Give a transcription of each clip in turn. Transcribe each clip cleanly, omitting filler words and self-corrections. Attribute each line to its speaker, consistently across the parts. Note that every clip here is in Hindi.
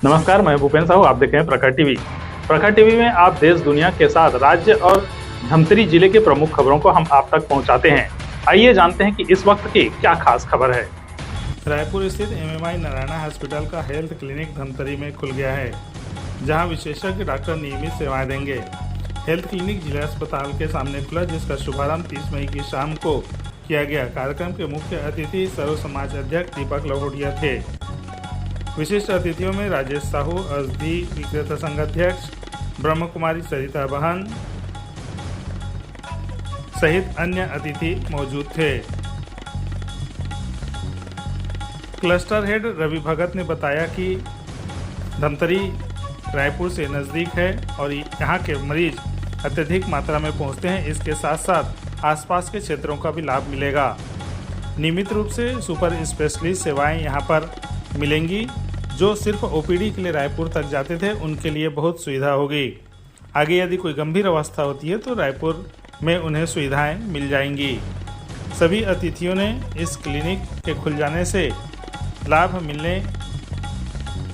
Speaker 1: नमस्कार, मैं भूपेन साहू। आप देख रहे हैं प्रखर टीवी। प्रखर टीवी में आप देश दुनिया के साथ राज्य और धमतरी जिले के प्रमुख खबरों को हम आप तक पहुंचाते हैं। आइए जानते हैं कि इस वक्त की क्या खास खबर है। रायपुर स्थित MMI नारायणा हॉस्पिटल का हेल्थ क्लिनिक धमतरी में खुल गया है, जहां विशेषज्ञ डॉक्टर नियमित सेवाएं देंगे। हेल्थ क्लिनिक जिला अस्पताल के सामने खुला, जिसका शुभारंभ 30 मई की शाम को किया गया। कार्यक्रम के मुख्य अतिथि सर्व समाज अध्यक्ष दीपक लहोटिया थे। विशिष्ट अतिथियों में राजेश साहू, औषधि विक्रेता संघ अध्यक्ष, ब्रह्म कुमारी सरिता बहन सहित अन्य अतिथि मौजूद थे। क्लस्टर हेड रवि भगत ने बताया कि धमतरी रायपुर से नज़दीक है और यहाँ के मरीज अत्यधिक मात्रा में पहुँचते हैं। इसके साथ साथ आसपास के क्षेत्रों का भी लाभ मिलेगा। नियमित रूप से सुपर स्पेशलिस्ट सेवाएं यहाँ पर मिलेंगी। जो सिर्फ OPD के लिए रायपुर तक जाते थे, उनके लिए बहुत सुविधा होगी। आगे यदि कोई गंभीर अवस्था होती है तो रायपुर में उन्हें सुविधाएं मिल जाएंगी। सभी अतिथियों ने इस क्लिनिक के खुल जाने से लाभ मिलने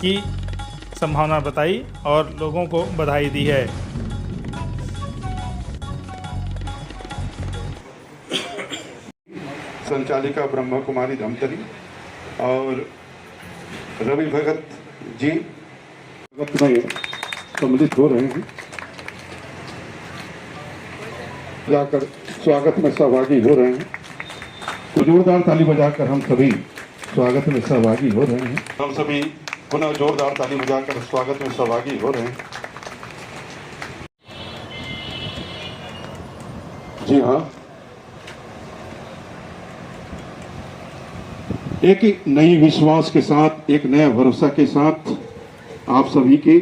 Speaker 1: की संभावना बताई और लोगों को बधाई दी है।
Speaker 2: संचालिका ब्रह्म कुमारी धमतरी और रवि भगत जी भगत में सम्मिलित हो रहे हैं, जाकर स्वागत में सहभागी हो रहे हैं। तो जोरदार ताली बजाकर हम सभी स्वागत में सहभागी हो रहे हैं। हम सभी पुनः जोरदार ताली बजाकर स्वागत में सहभागी हो रहे हैं। जी हाँ, एक नई विश्वास के साथ, एक नया भरोसा के साथ आप सभी के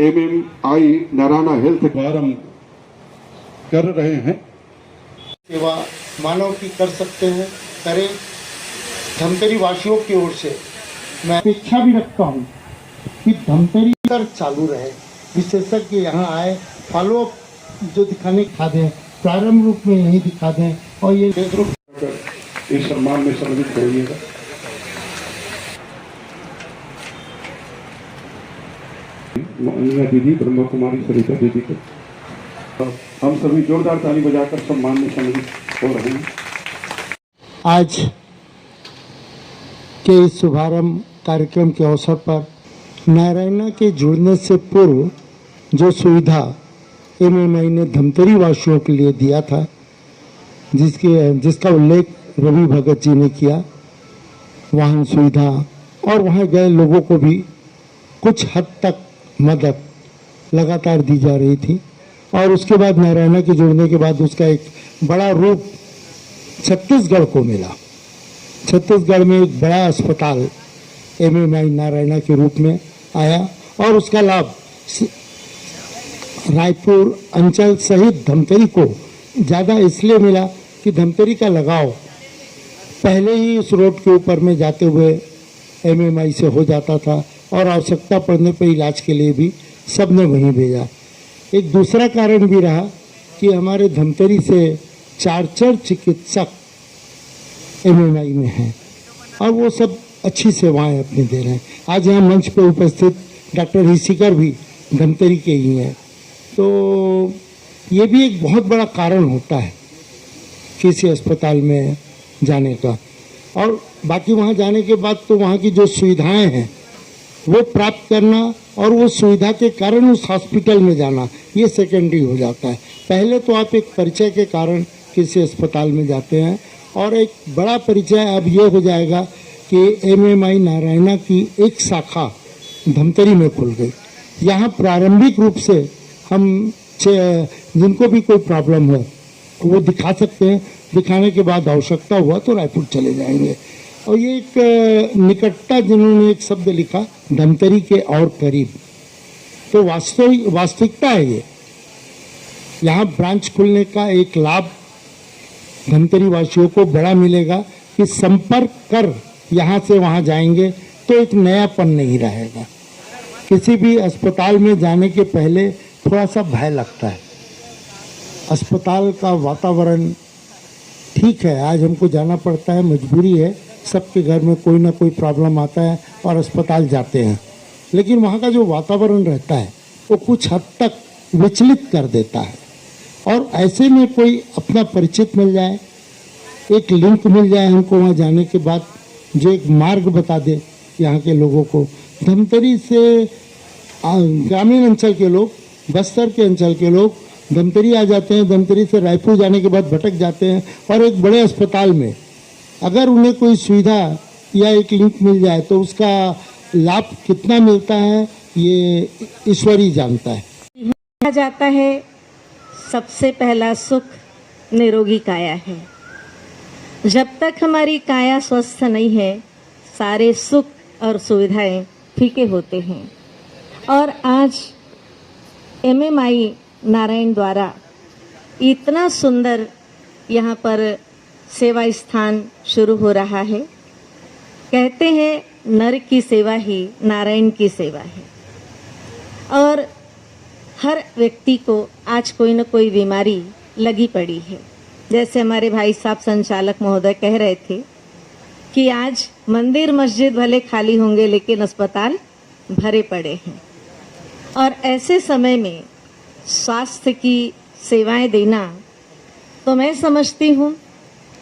Speaker 2: MMI नारायणा हेल्थ प्रारंभ कर रहे हैं।
Speaker 3: सेवा मानव की कर सकते हैं, करें। धमतरी वासियों की ओर से मैं अपेक्षा भी रखता हूं कि धमतरी कर चालू रहे। विशेषज्ञ यहाँ आए, फॉलोअप जो दिखा दें, प्रारंभ रूप में यही दिखा दें और ये
Speaker 2: इस सम्मान में सम्मिलित करिएगा। दीदी ब्रह्म कुमारी सरिता दीदी को हम सभी जोरदार ताली बजाकर सम्मान में सम्मिलित हो रहे हैं।
Speaker 3: आज के इस शुभारंभ कार्यक्रम के अवसर पर नारायणा के जुड़ने से पूर्व जो सुविधा MMI ने धमतरी वासियों के लिए दिया था, जिसका उल्लेख रवि भगत जी ने किया, वाहन सुविधा और वहाँ गए लोगों को भी कुछ हद तक मदद लगातार दी जा रही थी। और उसके बाद नारायणा के जुड़ने के बाद उसका एक बड़ा रूप छत्तीसगढ़ को मिला। छत्तीसगढ़ में एक बड़ा अस्पताल MMI नारायणा के रूप में आया और उसका लाभ रायपुर अंचल सहित धमतरी को ज़्यादा इसलिए मिला कि धमतरी का लगाव पहले ही उस रोड के ऊपर में जाते हुए MMI से हो जाता था और आवश्यकता पड़ने पर इलाज के लिए भी सबने वहीं भेजा। एक दूसरा कारण भी रहा कि हमारे धमतरी से 4 चिकित्सक MMI में हैं और वो सब अच्छी सेवाएं अपनी दे रहे हैं। आज यहाँ मंच पे उपस्थित डॉक्टर हिसिकर भी धमतरी के ही हैं। तो ये भी एक बहुत बड़ा कारण होता है किसी अस्पताल में जाने का। और बाकी वहाँ जाने के बाद तो वहाँ की जो सुविधाएं हैं वो प्राप्त करना और वो सुविधा के कारण उस हॉस्पिटल में जाना, ये सेकेंडरी हो जाता है। पहले तो आप एक परिचय के कारण किसी अस्पताल में जाते हैं और एक बड़ा परिचय अब ये हो जाएगा कि MMI नारायणा की एक शाखा धमतरी में खुल गई। यहाँ प्रारंभिक रूप से हम जिनको भी कोई प्रॉब्लम हो वो दिखा सकते हैं। दिखाने के बाद आवश्यकता हुआ तो रायपुर चले जाएंगे। और ये एक निकटता, जिन्होंने एक शब्द लिखा, धमतरी के और करीब, तो वास्तविकता है ये। यहाँ ब्रांच खुलने का एक लाभ धमतरी वासियों को बड़ा मिलेगा कि संपर्क कर यहाँ से वहाँ जाएंगे तो एक नयापन नहीं रहेगा। किसी भी अस्पताल में जाने के पहले थोड़ा सा भय लगता है। अस्पताल का वातावरण ठीक है, आज हमको जाना पड़ता है, मजबूरी है, सबके घर में कोई ना कोई प्रॉब्लम आता है और अस्पताल जाते हैं, लेकिन वहाँ का जो वातावरण रहता है वो कुछ हद तक विचलित कर देता है। और ऐसे में कोई अपना परिचित मिल जाए, एक लिंक मिल जाए हमको वहाँ जाने के बाद, जो एक मार्ग बता दे यहाँ के लोगों को। धमतरी से ग्रामीण अंचल के लोग, बस्तर के अंचल के लोग धमतरी आ जाते हैं, धमतरी से रायपुर जाने के बाद भटक जाते हैं, और एक बड़े अस्पताल में अगर उन्हें कोई सुविधा या एक लिंक मिल जाए तो उसका लाभ कितना मिलता है ये ईश्वर ही जानता है।
Speaker 4: कहा जाता है सबसे पहला सुख निरोगी काया है। जब तक हमारी काया स्वस्थ नहीं है, सारे सुख और सुविधाएं फीके होते हैं। और आज एमएमआई नारायण द्वारा इतना सुंदर यहाँ पर सेवा स्थान शुरू हो रहा है। कहते हैं नर की सेवा ही नारायण की सेवा है। और हर व्यक्ति को आज कोई न कोई बीमारी लगी पड़ी है। जैसे हमारे भाई साहब संचालक महोदय कह रहे थे कि आज मंदिर मस्जिद भले खाली होंगे लेकिन अस्पताल भरे पड़े हैं। और ऐसे समय में स्वास्थ्य की सेवाएं देना, तो मैं समझती हूँ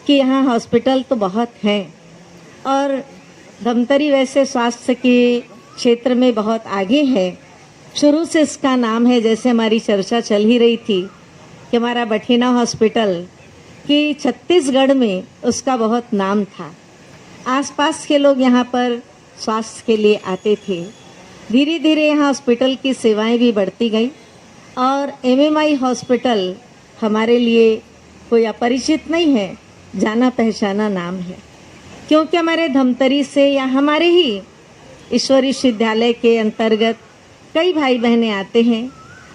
Speaker 4: कि यहाँ हॉस्पिटल तो बहुत हैं और धमतरी वैसे स्वास्थ्य के क्षेत्र में बहुत आगे है। शुरू से इसका नाम है, जैसे हमारी चर्चा चल ही रही थी कि हमारा बठिना हॉस्पिटल कि छत्तीसगढ़ में उसका बहुत नाम था। आसपास के लोग यहाँ पर स्वास्थ्य के लिए आते थे। धीरे धीरे यहाँ हॉस्पिटल की सेवाएं भी बढ़ती गई और एमएमआई हॉस्पिटल हमारे लिए कोई अपरिचित नहीं है, जाना पहचाना नाम है। क्योंकि हमारे धमतरी से या हमारे ही ईश्वरी विश्वविद्यालय के अंतर्गत कई भाई बहनें आते हैं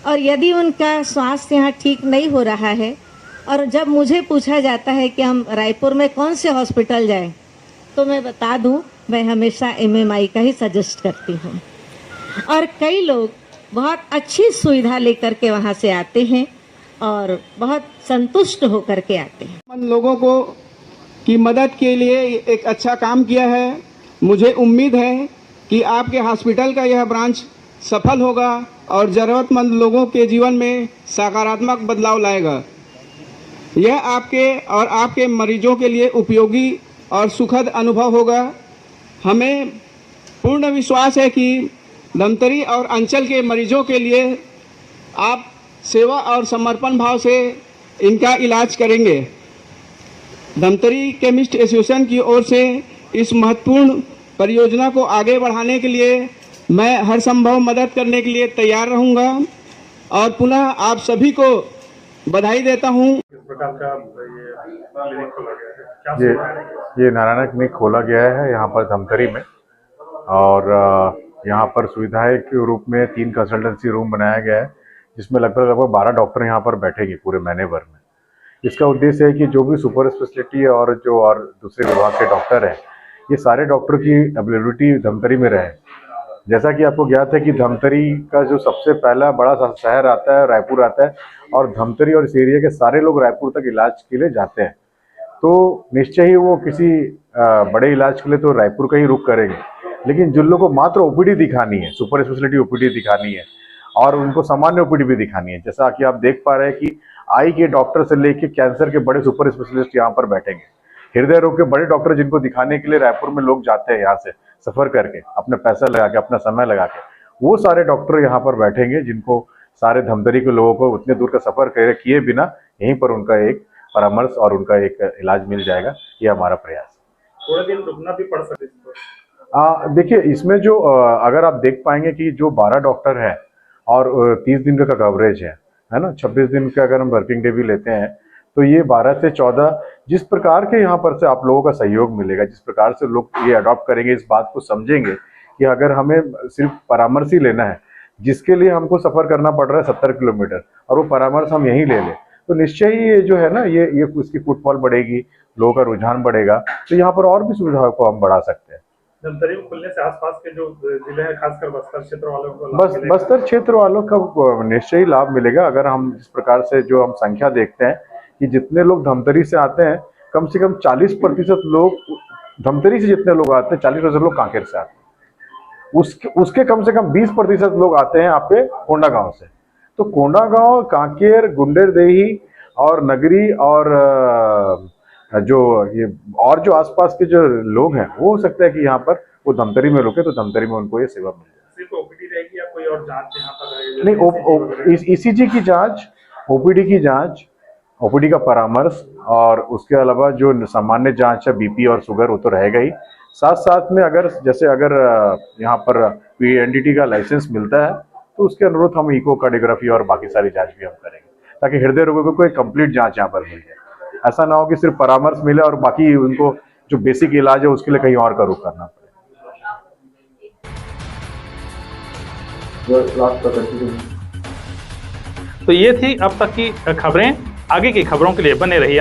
Speaker 4: और यदि उनका स्वास्थ्य यहाँ ठीक नहीं हो रहा है और जब मुझे पूछा जाता है कि हम रायपुर में कौन से हॉस्पिटल जाएं, तो मैं बता दूं मैं हमेशा एमएमआई का ही सजेस्ट करती हूँ। और कई लोग बहुत अच्छी सुविधा लेकर के वहाँ से आते हैं और बहुत संतुष्ट होकर के आते हैं।
Speaker 5: लोगों को की मदद के लिए एक अच्छा काम किया है। मुझे उम्मीद है कि आपके हॉस्पिटल का यह ब्रांच सफल होगा और ज़रूरतमंद लोगों के जीवन में सकारात्मक बदलाव लाएगा। यह आपके और आपके मरीजों के लिए उपयोगी और सुखद अनुभव होगा। हमें पूर्ण विश्वास है कि धमतरी और अंचल के मरीजों के लिए आप सेवा और समर्पण भाव से इनका इलाज करेंगे। धमतरी केमिस्ट एसोसिएशन की ओर से इस महत्वपूर्ण परियोजना को आगे बढ़ाने के लिए मैं हर संभव मदद करने के लिए तैयार रहूंगा और पुनः आप सभी को बधाई देता हूं।
Speaker 1: किस प्रकार का ये क्लिनिक खोला गया है? क्या
Speaker 6: ये नारायण क्लिनिक खोला गया है यहाँ पर धमतरी में और यहाँ पर सुविधाएं के रूप में 3 कंसल्टेंसी रूम बनाया गया है जिसमें लगभग 12 डॉक्टर यहाँ पर बैठेंगे पूरे महीने भर में। इसका उद्देश्य है कि जो भी सुपर स्पेशलिटी और दूसरे विभाग के डॉक्टर हैं, ये सारे डॉक्टर की अवेलेबिलिटी धमतरी में रहे। जैसा कि आपको ज्ञात है कि धमतरी का जो सबसे पहला बड़ा शहर आता है रायपुर आता है और धमतरी और इस एरिया के सारे लोग रायपुर तक इलाज के लिए जाते हैं, तो निश्चय ही वो किसी बड़े इलाज के लिए तो रायपुर का ही रुख करेंगे। लेकिन जिन लोगों को मात्र ओपीडी दिखानी है, सुपर स्पेशलिटी ओपीडी दिखानी है और उनको सामान्य ओपीडी भी दिखानी है, जैसा कि आप देख पा रहे हैं कि आई के डॉक्टर से लेके कैंसर के बड़े सुपर स्पेशलिस्ट यहाँ पर बैठेंगे। हृदय रोग के बड़े डॉक्टर जिनको दिखाने के लिए रायपुर में लोग जाते हैं यहाँ से सफर करके, अपना पैसा लगा के, अपना समय लगा के, वो सारे डॉक्टर यहाँ पर बैठेंगे जिनको सारे धमतरी के लोगों को उतने दूर का सफर किए बिना यहीं पर उनका एक परामर्श और उनका एक इलाज मिल जाएगा। ये हमारा प्रयास है।
Speaker 1: थोड़ा दिन रुकना भी पड़ सकता है।
Speaker 6: देखिए इसमें जो अगर आप देख पाएंगे कि जो 12 डॉक्टर हैं और 30 दिन का कवरेज है ना, 26 दिन का अगर हम वर्किंग डे भी लेते हैं तो ये 12 से 14 जिस प्रकार के यहाँ पर से आप लोगों का सहयोग मिलेगा, जिस प्रकार से लोग ये अडॉप्ट करेंगे, इस बात को समझेंगे कि अगर हमें सिर्फ परामर्श ही लेना है जिसके लिए हमको सफर करना पड़ रहा है 70 किलोमीटर और वो परामर्श हम यहीं ले लें, तो निश्चय ही ये जो है ना ये इसकी फुटफॉल बढ़ेगी, लोगों का रुझान बढ़ेगा, तो यहाँ पर और भी सुविधाओं को हम बढ़ा सकते हैं।
Speaker 1: धमतरी में खुलने से आसपास के जो जिले हैं, खासकर बस्तर क्षेत्र वालों को
Speaker 6: बस्तर क्षेत्र वालों का निश्चय ही लाभ मिलेगा। अगर हम जिस प्रकार से जो हम संख्या देखते हैं कि जितने लोग धमतरी से आते हैं, कम से कम 40% लोग धमतरी से जितने लोग आते हैं 40% लोग कांकेर से आते हैं, उसके कम से कम 20% लोग आते हैं आपके कोंडागांव से। तो कोंडागांव, कांकेर, गुंडेरदेही और नगरी और जो ये और जो आसपास के जो लोग हैं वो हो सकता है कि यहाँ पर वो धमतरी में रुके, तो धमतरी में उनको ये सेवा मिल जाए।
Speaker 1: सिर्फ ओपीडी रहेगी या कोई और जांच यहाँ पर रहेगी?
Speaker 6: नहीं, ईसीजी की जांच, ओपीडी की जांच, ओपीडी का परामर्श और उसके अलावा जो सामान्य जांच है बीपी और शुगर वो तो रहेगा ही। साथ साथ में अगर यहाँ पर पीएनडीटी का लाइसेंस मिलता है तो उसके अनुरूप हम इकोकार्डियोग्राफी और बाकी सारी जांच भी हम करेंगे, ताकि हृदय रोगों को कोई कंप्लीट जांच यहाँ पर मिल जाए। ऐसा ना हो कि सिर्फ परामर्श मिले और बाकी उनको जो बेसिक इलाज है उसके लिए कहीं और का रुख करना पड़े।
Speaker 1: तो ये थी अब तक की खबरें। आगे की खबरों के लिए बने रहिए